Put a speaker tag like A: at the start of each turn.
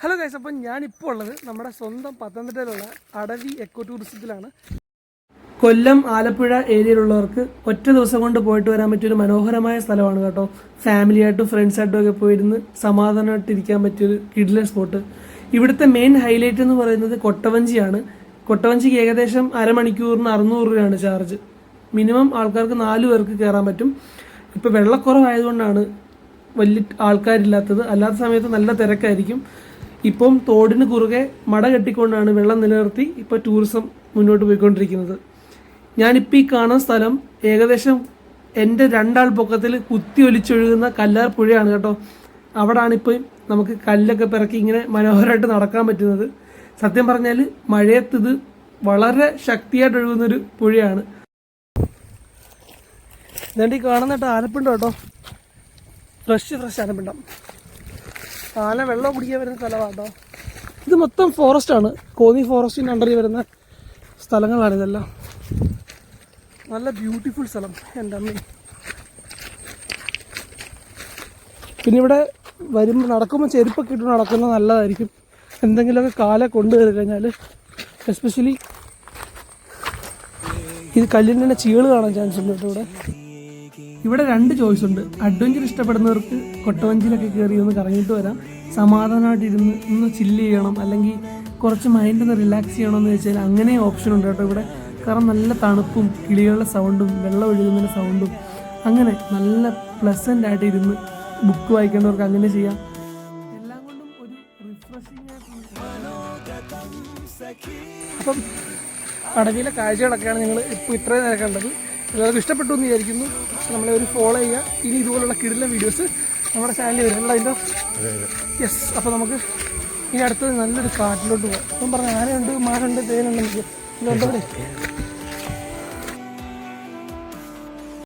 A: Hello guys, അപ്പം ഞാനിപ്പോൾ ഉള്ളത് നമ്മുടെ സ്വന്തം പത്തനംതിട്ടയിലുള്ള അടവി എക്കോ ടൂറിസത്തിലാണ്. കൊല്ലം ആലപ്പുഴ ഏരിയയിലുള്ളവർക്ക് ഒറ്റ ദിവസം കൊണ്ട് പോയിട്ട് വരാൻ പറ്റിയൊരു മനോഹരമായ സ്ഥലമാണ് കേട്ടോ. ഫാമിലിയായിട്ടും ഫ്രണ്ട്സായിട്ടും ഒക്കെ പോയിരുന്ന് സമാധാനമായിട്ട് ഇരിക്കാൻ പറ്റിയൊരു കിഡ്ലൻ സ്പോട്ട്. ഇവിടുത്തെ മെയിൻ ഹൈലൈറ്റ് എന്ന് പറയുന്നത് കൊട്ടവഞ്ചിയാണ്. കൊട്ടവഞ്ചിക്ക് ഏകദേശം അരമണിക്കൂറിന് 600 രൂപയാണ് ചാർജ്. മിനിമം ആൾക്കാർക്ക് 4 പേർക്ക് കയറാൻ പറ്റും. ഇപ്പോൾ വെള്ളക്കുറവായതുകൊണ്ടാണ് വലിയ ആൾക്കാരില്ലാത്തത്, അല്ലാത്ത സമയത്ത് നല്ല തിരക്കായിരിക്കും. ഇപ്പം തോടിന് കുറുകെ മട കെട്ടിക്കൊണ്ടാണ് വെള്ളം നിലനിർത്തി ഇപ്പോൾ ടൂറിസം മുന്നോട്ട് പോയിക്കൊണ്ടിരിക്കുന്നത്. ഞാനിപ്പോൾ ഈ കാണുന്ന സ്ഥലം ഏകദേശം എൻ്റെ 2 ആൾ പൊക്കത്തിൽ കുത്തി ഒലിച്ചൊഴുകുന്ന കല്ലാർ പുഴയാണ് കേട്ടോ. അവിടാണിപ്പോൾ നമുക്ക് കല്ലൊക്കെ പിറക്കി ഇങ്ങനെ മനോഹരമായിട്ട് നടക്കാൻ പറ്റുന്നത്. സത്യം പറഞ്ഞാൽ മഴയത്ത് ഇത് വളരെ ശക്തിയായിട്ട് ഒഴുകുന്നൊരു പുഴയാണ്. ഇതാണ്ട് ഈ കാണുന്നിട്ട് ആലപ്പുണ്ട കേട്ടോ, ഫ്രഷ് ആലപ്പുണ്ടം. ആന വെള്ളം കുടിക്കാൻ വരുന്ന സ്ഥലമാണ് കേട്ടോ. ഇത് മൊത്തം ഫോറസ്റ്റാണ്, കോന്നി ഫോറസ്റ്റിൻ്റെ അണ്ടറിൽ വരുന്ന സ്ഥലങ്ങളാണ് ഇതെല്ലാം. നല്ല ബ്യൂട്ടിഫുൾ സ്ഥലം എൻ്റെ അമ്മ. പിന്നെ ഇവിടെ വരുമ്പോൾ നടക്കുമ്പോൾ ചെരുപ്പൊക്കെ ഇട്ട് നടക്കുന്നത് നല്ലതായിരിക്കും. എന്തെങ്കിലുമൊക്കെ കാലെ കൊണ്ടുകയറി കഴിഞ്ഞാൽ, എസ്പെഷ്യലി ഇത് കല്ലിൻ്റെ തന്നെ ചീള് കാണാൻ ചാൻസ് ഉണ്ട് കേട്ടോ. ഇവിടെ 2 ചോയ്സ് ഉണ്ട്. അഡ്വഞ്ചർ ഇഷ്ടപ്പെടുന്നവർക്ക് കൊട്ടവഞ്ചിയിലൊക്കെ കയറി ഒന്ന് കറങ്ങിയിട്ട് വരാം. സമാധാനമായിട്ട് ഇരുന്ന് ഒന്ന് ചില്ല് ചെയ്യണം, അല്ലെങ്കിൽ കുറച്ച് മൈൻഡ് ഒന്ന് റിലാക്സ് ചെയ്യണമെന്ന് വെച്ചാൽ അങ്ങനെ ഓപ്ഷൻ ഉണ്ട് കേട്ടോ ഇവിടെ. കാരണം നല്ല തണുപ്പും കിളികളുടെ സൗണ്ടും വെള്ളം ഒഴുകുന്നതിൻ്റെ സൗണ്ടും, അങ്ങനെ നല്ല പ്ലസൻ്റ് ആയിട്ട് ഇരുന്ന് ബുക്ക് വായിക്കേണ്ടവർക്ക് അങ്ങനെ ചെയ്യാം. എല്ലാം കൊണ്ടും ഒരു റിഫ്രഷിംഗ് ആയിട്ട്. അപ്പം അടവിയിലെ കാഴ്ചകളൊക്കെയാണ് നിങ്ങൾ ഇപ്പോൾ ഇത്രയും നേരം കണ്ടത്. എല്ലാവർക്കും ഇഷ്ടപ്പെട്ടു എന്ന് വിചാരിക്കുന്നു. നമ്മളെ ഒരു ഫോളോ ചെയ്യുക. ഇനി ഇതുപോലുള്ള കിടിലൻ വീഡിയോസ് നമ്മുടെ ചാനലിൽ വരുന്നുണ്ട് അതിൻ്റെ. യെസ്, അപ്പോൾ നമുക്ക് ഇനി അടുത്തത് നല്ലൊരു കാട്ടിലോട്ട് പോകാം. അപ്പം പറഞ്ഞ ആനയുണ്ട്, മാനുണ്ട്, തേനുണ്ട്. നമുക്ക്